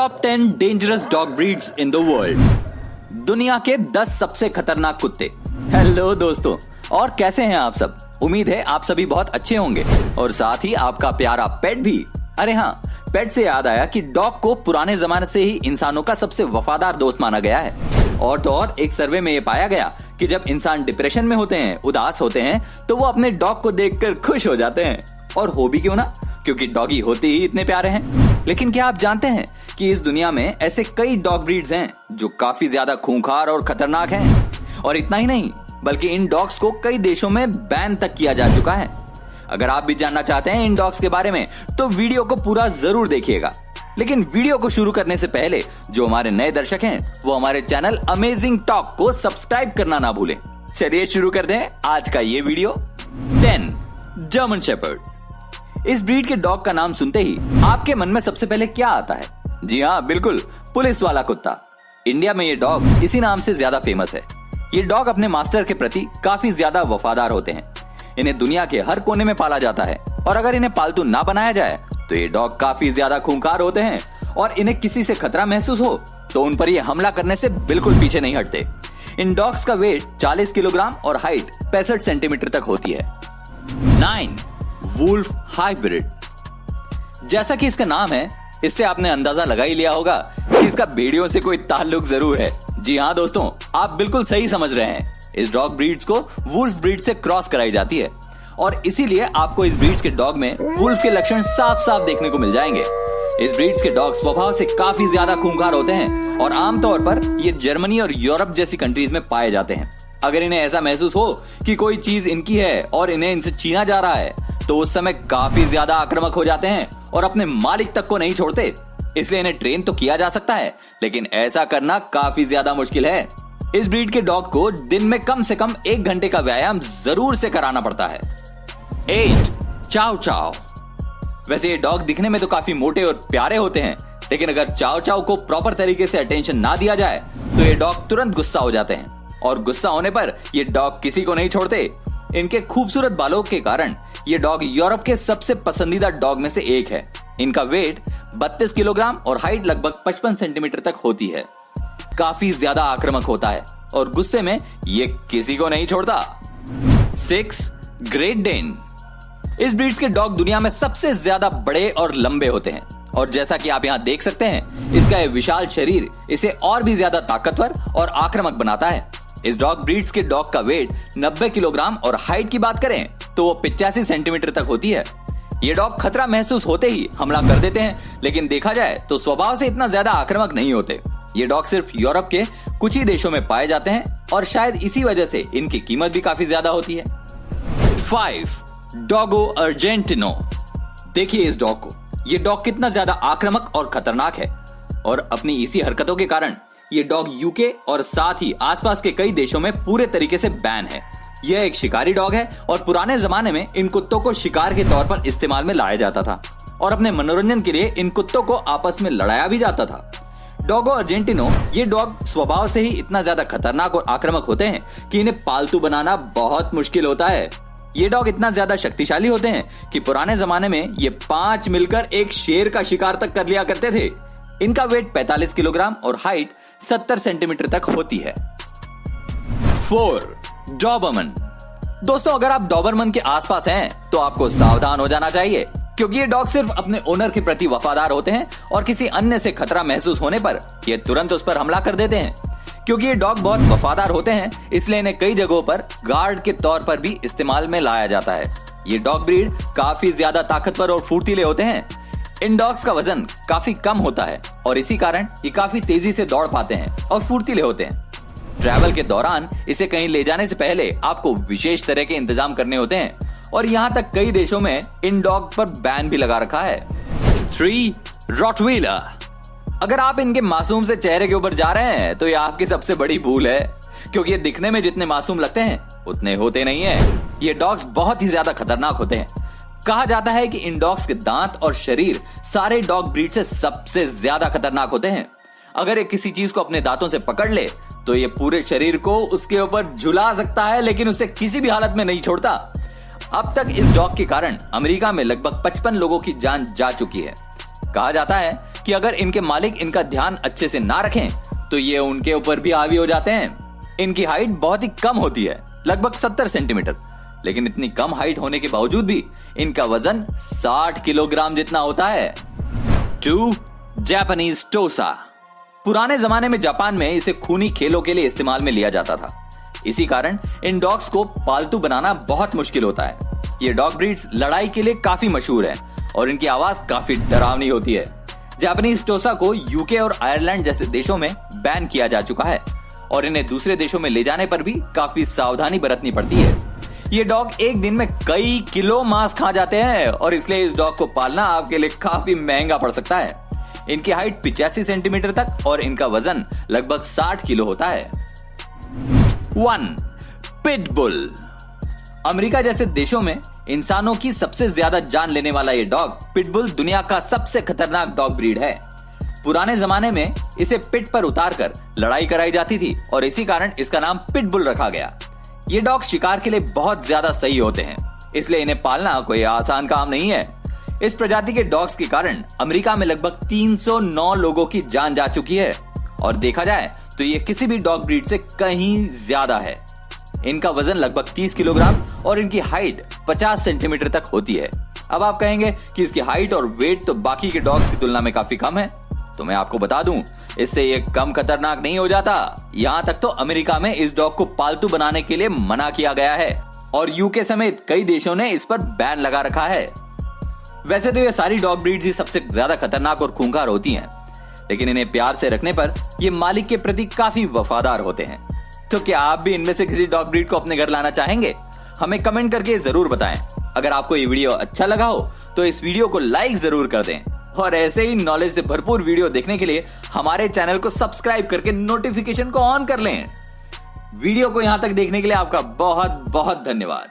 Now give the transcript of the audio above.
Top 10 dangerous dog breeds in the world. दुनिया के 10 सबसे खतरनाक कुत्ते। हेलो दोस्तों, और कैसे हैं आप सब? उम्मीद है आप सभी बहुत अच्छे होंगे और साथ ही आपका प्यारा पेट भी। अरे हाँ, पेट से याद आया कि डॉग को पुराने जमाने से ही इंसानों का सबसे वफादार दोस्त माना गया है। और तो और एक सर्वे में ये पाया गया कि जब इंसान डिप्रेशन में होते हैं, उदास होते हैं, तो वो अपने डॉग को देखकर खुश हो जाते हैं। और हो भी क्यों ना, क्योंकि डॉगी होते ही इतने प्यारे हैं। लेकिन क्या आप जानते हैं कि इस दुनिया में ऐसे कई डॉग ब्रीड्स हैं जो काफी ज्यादा खूंखार और खतरनाक हैं। और इतना ही नहीं, बल्कि इन डॉग्स को कई देशों में बैन तक किया जा चुका है। अगर आप भी जानना चाहते हैं इन डॉग्स के बारे में तो वीडियो को पूरा जरूर देखिएगा। लेकिन वीडियो को शुरू करने से पहले जो हमारे नए दर्शक हैं वो हमारे चैनल अमेजिंग टॉक को सब्सक्राइब करना ना भूलें। चलिए शुरू कर दें आज का ये वीडियो। 10 German shepherd. इस ब्रीड के डॉग का नाम सुनते ही आपके मन में सबसे पहले क्या आता है? जी हाँ, बिल्कुल, पुलिस वाला कुत्ता। इंडिया में ये डॉग इसी नाम से ज्यादा फेमस है। ये डॉग अपने मास्टर के प्रति काफी ज्यादा वफादार होते हैं। इन्हें दुनिया के हर कोने में पाला जाता है और अगर इन्हें पालतू ना बनाया जाए तो ये डॉग काफी ज्यादा खूंखार होते हैं और इन्हें किसी से खतरा महसूस हो तो उन पर ये हमला करने से बिल्कुल पीछे नहीं हटते। इन डॉग्स का वेट 40 किलोग्राम और हाइट 65 सेंटीमीटर तक होती है। 9 वुल्फ हाइब्रिड। जैसा कि इसका नाम है, इससे आपने अंदाजा लगा ही लिया होगा कि इसका भेड़ियों से कोई ताल्लुक जरूर है। जी हाँ दोस्तों, आप बिल्कुल सही समझ रहे हैं। इस डॉग ब्रीड्स को वुल्फ ब्रीड से क्रॉस कराई जाती है और इसीलिए आपको इस ब्रीड्स के डॉग में वुल्फ के लक्षण साफ साफ देखने को मिल जाएंगे। इस ब्रीड्स के डॉग स्वभाव से काफी ज्यादा खूंखार होते हैं और आमतौर पर ये जर्मनी और यूरोप जैसी कंट्रीज में पाए जाते हैं। अगर इन्हें ऐसा महसूस हो कि कोई चीज इनकी है और इन्हें इनसे छीना जा रहा है तो उस समय काफी ज्यादा आक्रामक हो जाते हैं और अपने मालिक तक को नहीं छोड़ते। इसलिए इन्हें ट्रेन तो किया जा सकता है, लेकिन ऐसा करना काफी ज्यादा मुश्किल है। इस ब्रीड के डॉग को दिन में कम से कम 1 घंटे का व्यायाम जरूर से कराना पड़ता है। 8 चाव चाव। वैसे ये डॉग दिखने में तो काफी मोटे और प्यारे होते हैं, लेकिन अगर चाव चाव को प्रॉपर तरीके से अटेंशन ना दिया जाए तो ये डॉग तुरंत गुस्सा हो जाते हैं और गुस्सा होने पर ये डॉग किसी को नहीं छोड़ते। इनके खूबसूरत बालों के कारण ये डॉग यूरोप के सबसे पसंदीदा डॉग में से एक है। इनका वेट 32 किलोग्राम और हाइट लगभग 55 सेंटीमीटर तक होती है। काफी ज्यादा आक्रामक होता है और गुस्से में ये किसी को नहीं छोड़ता। 6 ग्रेट डेन। इस ब्रीड्स के डॉग दुनिया में सबसे ज्यादा बड़े और लंबे होते हैं और जैसा कि आप यहाँ देख सकते हैं, इसका ये विशाल शरीर इसे और भी ज्यादा ताकतवर और आक्रामक बनाता है। इस डॉग ब्रीड्स के डॉग का वेट 90 किलोग्राम और हाइट की बात करें तो वो 85 सेंटीमीटर तक होती है। ये डॉग खतरा महसूस होते ही हमला कर देते हैं, लेकिन देखा जाए तो स्वभाव से इतना ज्यादा आक्रामक नहीं होते। ये डॉग सिर्फ यूरोप के कुछ ही देशों में पाए जाते हैं और शायद इसी वजह से इनकी कीमत भी काफी ज्यादा होती है। 5 डॉगो अर्जेंटिनो। देखिए इस डॉग को, ये डॉग कितना ज्यादा आक्रामक और खतरनाक है और अपनी इसी हरकतों के कारण ये डॉग यूके और साथ ही आसपास के कई देशों में पूरे तरीके से बैन है। यह एक शिकारी डॉग है और पुराने जमाने में इन कुत्तों को शिकार के तौर पर इस्तेमाल में लाया जाता था और अपने मनोरंजन के लिए इन कुत्तों को आपस में लड़ाया भी जाता था। डॉगो अर्जेंटिनो, ये डॉग स्वभाव से ही इतना ज्यादा खतरनाक और आक्रामक होते हैं कि इन्हें पालतू बनाना बहुत मुश्किल होता है। ये डॉग इतना ज्यादा शक्तिशाली होते हैं कि पुराने जमाने में ये 5 मिलकर एक शेर का शिकार तक कर लिया करते थे। इनका वेट 45 किलोग्राम और हाइट 70 सेंटीमीटर तक होती है। 4 डॉबरमन। दोस्तों, अगर आप डॉबरमन के आसपास हैं तो आपको सावधान हो जाना चाहिए, क्योंकि ये डॉग सिर्फ अपने ओनर के प्रति वफादार होते हैं और किसी अन्य से खतरा महसूस होने पर ये तुरंत उस पर हमला कर देते हैं। क्योंकि ये डॉग बहुत वफादार होते हैं, इसलिए इन्हें कई जगहों पर गार्ड के तौर पर भी इस्तेमाल में लाया जाता है। ये डॉग ब्रीड काफी ज्यादा ताकतवर और फुर्तीले होते हैं। इन डॉग्स का वजन काफी कम होता है और इसी कारण ये काफी तेजी से दौड़ पाते हैं और फुर्तीले होते हैं। ट्रैवल के दौरान इसे कहीं ले जाने से पहले आपको विशेष तरह के इंतजाम करने होते हैं और यहाँ तक कई देशों में इन डॉग पर बैन भी लगा रखा है। 3 रॉटवीलर। अगर आप इनके मासूम से चेहरे के ऊपर जा रहे हैं तो यह आपकी सबसे बड़ी भूल है, क्योंकि ये दिखने में जितने मासूम लगते हैं उतने होते नहीं है। ये डॉग्स बहुत ही ज्यादा खतरनाक होते हैं। कहा जाता है कि इन डॉग्स के दांत और शरीर सारे डॉग ब्रीड से सबसे ज्यादा खतरनाक होते हैं। अगर ये किसी चीज को अपने दांतों से पकड़ ले तो ये पूरे शरीर को उसके ऊपर झुला सकता है, लेकिन उसे किसी भी हालत में नहीं छोड़ता। अब तक इस डॉग के कारण अमेरिका में लगभग 55 लोगों की जान जा चुकी है। कहा जाता है कि अगर इनके मालिक इनका ध्यान अच्छे से ना रखें तो ये उनके ऊपर भी हावी हो जाते हैं। इनकी हाइट बहुत ही कम होती है, लगभग 70 सेंटीमीटर, लेकिन इतनी कम हाइट होने के बावजूद भी इनका वजन 60 किलोग्राम जितना होता है। 2. जापानीज टोसा। पुराने जमाने में जापान में इसे खूनी खेलों के लिए इस्तेमाल में लिया जाता था। इसी कारण इन डॉग्स को पालतू बनाना बहुत मुश्किल होता है। ये डॉग ब्रीड्स लड़ाई के लिए काफी मशहूर है और इनकी आवाज काफी डरावनी होती है। जापानीज टोसा को यूके और आयरलैंड जैसे देशों में बैन किया जा चुका है और इन्हें दूसरे देशों में ले जाने पर भी काफी सावधानी बरतनी पड़ती है। ये डॉग एक दिन में कई किलो मांस खा जाते हैं और इसलिए इस डॉग को पालना आपके लिए काफी महंगा पड़ सकता है। इनकी हाइट 85 सेंटीमीटर तक और इनका वजन लगभग 60 किलो होता है। 1. पिटबुल। अमेरिका जैसे देशों में इंसानों की सबसे ज्यादा जान लेने वाला ये डॉग पिटबुल दुनिया का सबसे खतरनाक डॉग ब्रीड है। पुराने जमाने में इसे पिट पर उतारकर लड़ाई कराई जाती थी और इसी कारण इसका नाम पिटबुल रखा गया। ये डॉग शिकार के लिए बहुत ज्यादा सही होते हैं, इसलिए इन्हें पालना कोई आसान काम नहीं है। इस प्रजाति के डॉग्स के कारण अमेरिका में लगभग 309 लोगों की जान जा चुकी है और देखा जाए तो ये किसी भी डॉग ब्रीड से कहीं ज्यादा है। इनका वजन लगभग 30 किलोग्राम और इनकी हाइट 50 सेंटीमीटर तक होती है। अब आप कहेंगे कि इसकी हाइट और वेट तो बाकी के डॉग्स की तुलना में काफी कम है, तो मैं आपको बता दूं इससे ये कम खतरनाक नहीं हो जाता। यहाँ तक तो अमेरिका में इस डॉग को पालतू बनाने के लिए मना किया गया है और यूके समेत कई देशों ने इस पर बैन लगा रखा है। वैसे तो ये सारी डॉग ब्रीड्स ही सबसे ज्यादा खतरनाक और खूंखार होती हैं, लेकिन इन्हें प्यार से रखने पर ये मालिक के प्रति काफी वफादार होते हैं। तो क्या आप भी इनमें से किसी डॉग ब्रीड को अपने घर लाना चाहेंगे? हमें कमेंट करके जरूर बताएं। अगर आपको ये वीडियो अच्छा लगा हो तो इस वीडियो को लाइक जरूर कर दें और ऐसे ही नॉलेज से भरपूर वीडियो देखने के लिए हमारे चैनल को सब्सक्राइब करके नोटिफिकेशन को ऑन कर लें। वीडियो को यहां तक देखने के लिए आपका बहुत बहुत धन्यवाद।